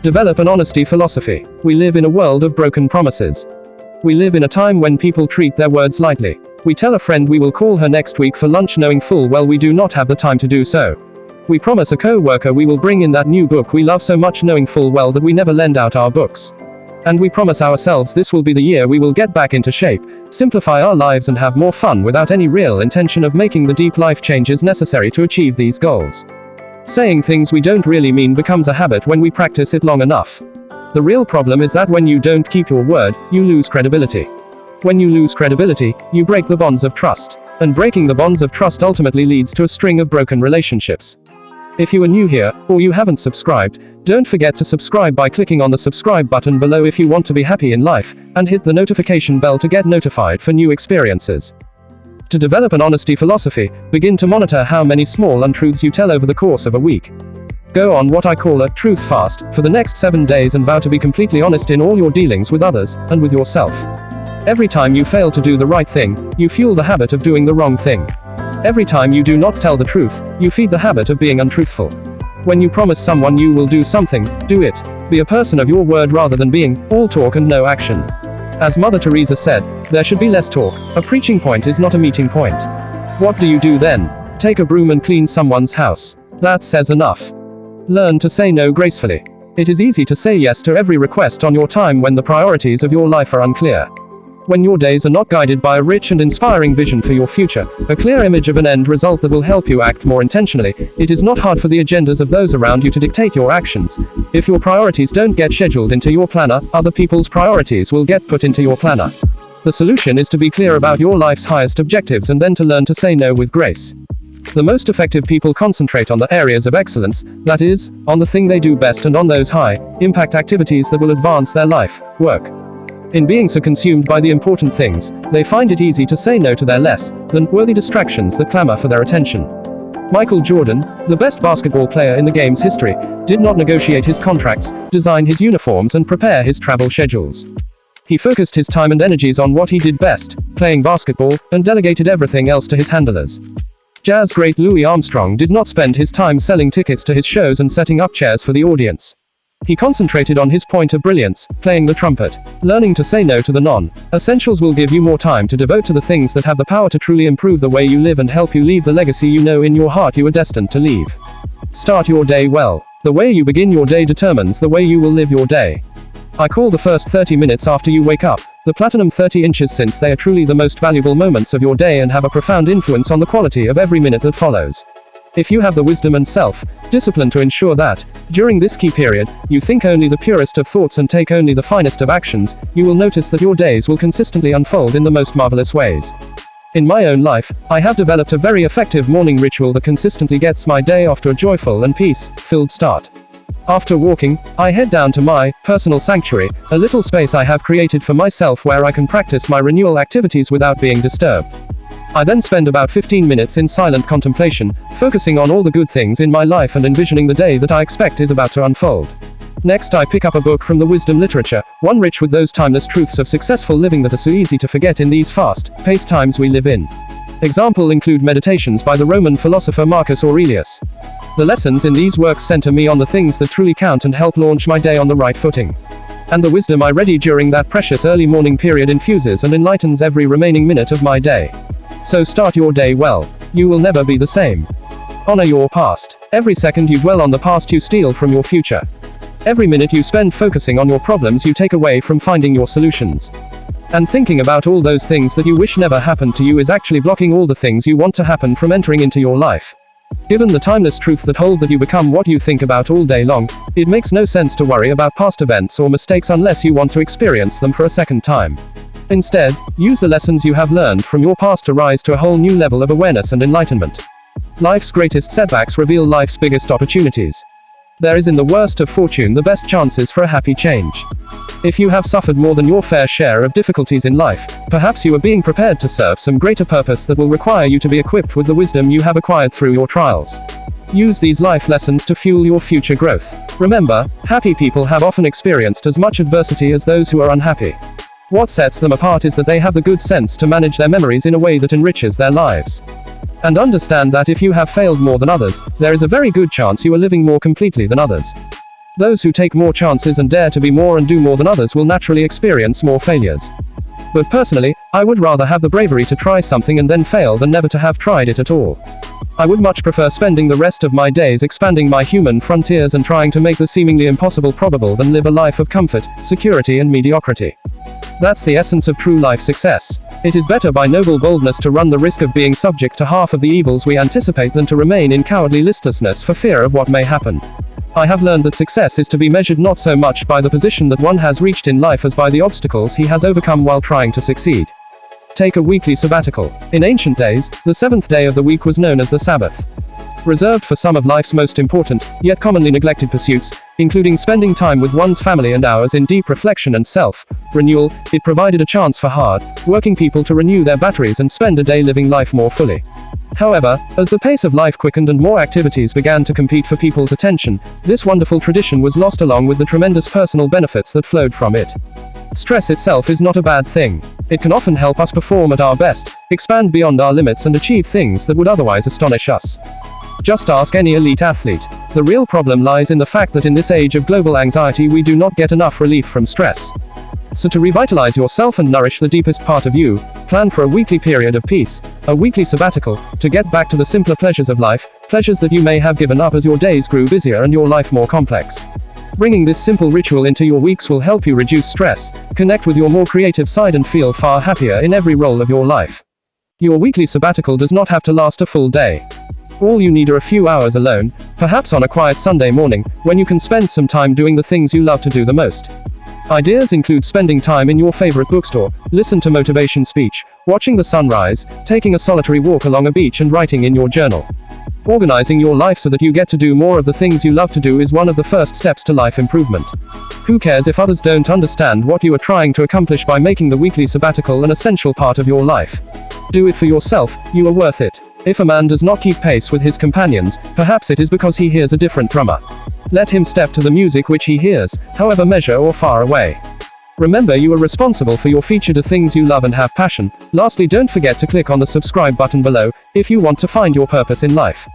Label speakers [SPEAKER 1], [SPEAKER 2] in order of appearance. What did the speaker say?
[SPEAKER 1] Develop an honesty philosophy. We live in a world of broken promises. We live in a time when people treat their words lightly. We tell a friend we will call her next week for lunch knowing full well we do not have the time to do so. We promise a co-worker we will bring in that new book we love so much knowing full well that we never lend out our books. And we promise ourselves this will be the year we will get back into shape, simplify our lives and have more fun without any real intention of making the deep life changes necessary to achieve these goals. Saying things we don't really mean becomes a habit when we practice it long enough. The real problem is that when you don't keep your word, you lose credibility. When you lose credibility, you break the bonds of trust. And breaking the bonds of trust ultimately leads to a string of broken relationships. If you are new here, or you haven't subscribed, don't forget to subscribe by clicking on the subscribe button below if you want to be happy in life, and hit the notification bell to get notified for new experiences. To develop an honesty philosophy, begin to monitor how many small untruths you tell over the course of a week. Go on what I call a truth fast for the next 7 days and vow to be completely honest in all your dealings with others, and with yourself. Every time you fail to do the right thing, you fuel the habit of doing the wrong thing. Every time you do not tell the truth, you feed the habit of being untruthful. When you promise someone you will do something, do it. Be a person of your word rather than being all talk and no action. As Mother Teresa said, there should be less talk. A preaching point is not a meeting point. What do you do then? Take a broom and clean someone's house. That says enough. Learn to say no gracefully. It is easy to say yes to every request on your time when the priorities of your life are unclear. When your days are not guided by a rich and inspiring vision for your future, a clear image of an end result that will help you act more intentionally, it is not hard for the agendas of those around you to dictate your actions. If your priorities don't get scheduled into your planner, other people's priorities will get put into your planner. The solution is to be clear about your life's highest objectives and then to learn to say no with grace. The most effective people concentrate on the areas of excellence, that is, on the thing they do best and on those high-impact activities that will advance their life, work. In being so consumed by the important things, they find it easy to say no to their less than worthy distractions that clamor for their attention. Michael Jordan, the best basketball player in the game's history, did not negotiate his contracts, design his uniforms and prepare his travel schedules. He focused his time and energies on what he did best, playing basketball, and delegated everything else to his handlers. Jazz great Louis Armstrong did not spend his time selling tickets to his shows and setting up chairs for the audience. He concentrated on his point of brilliance, playing the trumpet. Learning to say no to the non-essentials will give you more time to devote to the things that have the power to truly improve the way you live and help you leave the legacy you know in your heart you are destined to leave. Start your day well. The way you begin your day determines the way you will live your day. I call the first 30 minutes after you wake up the platinum 30 inches since they are truly the most valuable moments of your day and have a profound influence on the quality of every minute that follows. If you have the wisdom and self-discipline to ensure that, during this key period, you think only the purest of thoughts and take only the finest of actions, you will notice that your days will consistently unfold in the most marvelous ways. In my own life, I have developed a very effective morning ritual that consistently gets my day off to a joyful and peace-filled start. After walking, I head down to my personal sanctuary, a little space I have created for myself where I can practice my renewal activities without being disturbed. I then spend about 15 minutes in silent contemplation, focusing on all the good things in my life and envisioning the day that I expect is about to unfold. Next, I pick up a book from the wisdom literature, one rich with those timeless truths of successful living that are so easy to forget in these fast-paced times we live in. Examples include Meditations by the Roman philosopher Marcus Aurelius. The lessons in these works center me on the things that truly count and help launch my day on the right footing. And the wisdom I ready during that precious early morning period infuses and enlightens every remaining minute of my day. So start your day well. You will never be the same. Honor your past. Every second you dwell on the past you steal from your future. Every minute you spend focusing on your problems you take away from finding your solutions. And thinking about all those things that you wish never happened to you is actually blocking all the things you want to happen from entering into your life. Given the timeless truth that hold that you become what you think about all day long, it makes no sense to worry about past events or mistakes unless you want to experience them for a second time. Instead, use the lessons you have learned from your past to rise to a whole new level of awareness and enlightenment. Life's greatest setbacks reveal life's biggest opportunities. There is in the worst of fortune the best chances for a happy change. If you have suffered more than your fair share of difficulties in life, perhaps you are being prepared to serve some greater purpose that will require you to be equipped with the wisdom you have acquired through your trials. Use these life lessons to fuel your future growth. Remember, happy people have often experienced as much adversity as those who are unhappy. What sets them apart is that they have the good sense to manage their memories in a way that enriches their lives. And understand that if you have failed more than others, there is a very good chance you are living more completely than others. Those who take more chances and dare to be more and do more than others will naturally experience more failures. But personally, I would rather have the bravery to try something and then fail than never to have tried it at all. I would much prefer spending the rest of my days expanding my human frontiers and trying to make the seemingly impossible probable than live a life of comfort, security and mediocrity. That's the essence of true life success. It is better by noble boldness to run the risk of being subject to half of the evils we anticipate than to remain in cowardly listlessness for fear of what may happen. I have learned that success is to be measured not so much by the position that one has reached in life as by the obstacles he has overcome while trying to succeed. Take a weekly sabbatical. In ancient days, the seventh day of the week was known as the Sabbath. Reserved for some of life's most important, yet commonly neglected pursuits, including spending time with one's family and hours in deep reflection and self-renewal, it provided a chance for hard-working people to renew their batteries and spend a day living life more fully. However, as the pace of life quickened and more activities began to compete for people's attention, this wonderful tradition was lost along with the tremendous personal benefits that flowed from it. Stress itself is not a bad thing. It can often help us perform at our best, expand beyond our limits and achieve things that would otherwise astonish us. Just ask any elite athlete. The real problem lies in the fact that in this age of global anxiety we do not get enough relief from stress. So to revitalize yourself and nourish the deepest part of you, plan for a weekly period of peace, a weekly sabbatical, to get back to the simpler pleasures of life, pleasures that you may have given up as your days grew busier and your life more complex. Bringing this simple ritual into your weeks will help you reduce stress, connect with your more creative side and feel far happier in every role of your life. Your weekly sabbatical does not have to last a full day. All you need are a few hours alone, perhaps on a quiet Sunday morning, when you can spend some time doing the things you love to do the most. Ideas include spending time in your favorite bookstore, listen to motivation speech, watching the sunrise, taking a solitary walk along a beach and writing in your journal. Organizing your life so that you get to do more of the things you love to do is one of the first steps to life improvement. Who cares if others don't understand what you are trying to accomplish by making the weekly sabbatical an essential part of your life? Do it for yourself, you are worth it. If a man does not keep pace with his companions, perhaps it is because he hears a different drummer. Let him step to the music which he hears, however measured or far away. Remember, you are responsible for your future to things you love and have passion. Lastly, don't forget to click on the subscribe button below, if you want to find your purpose in life.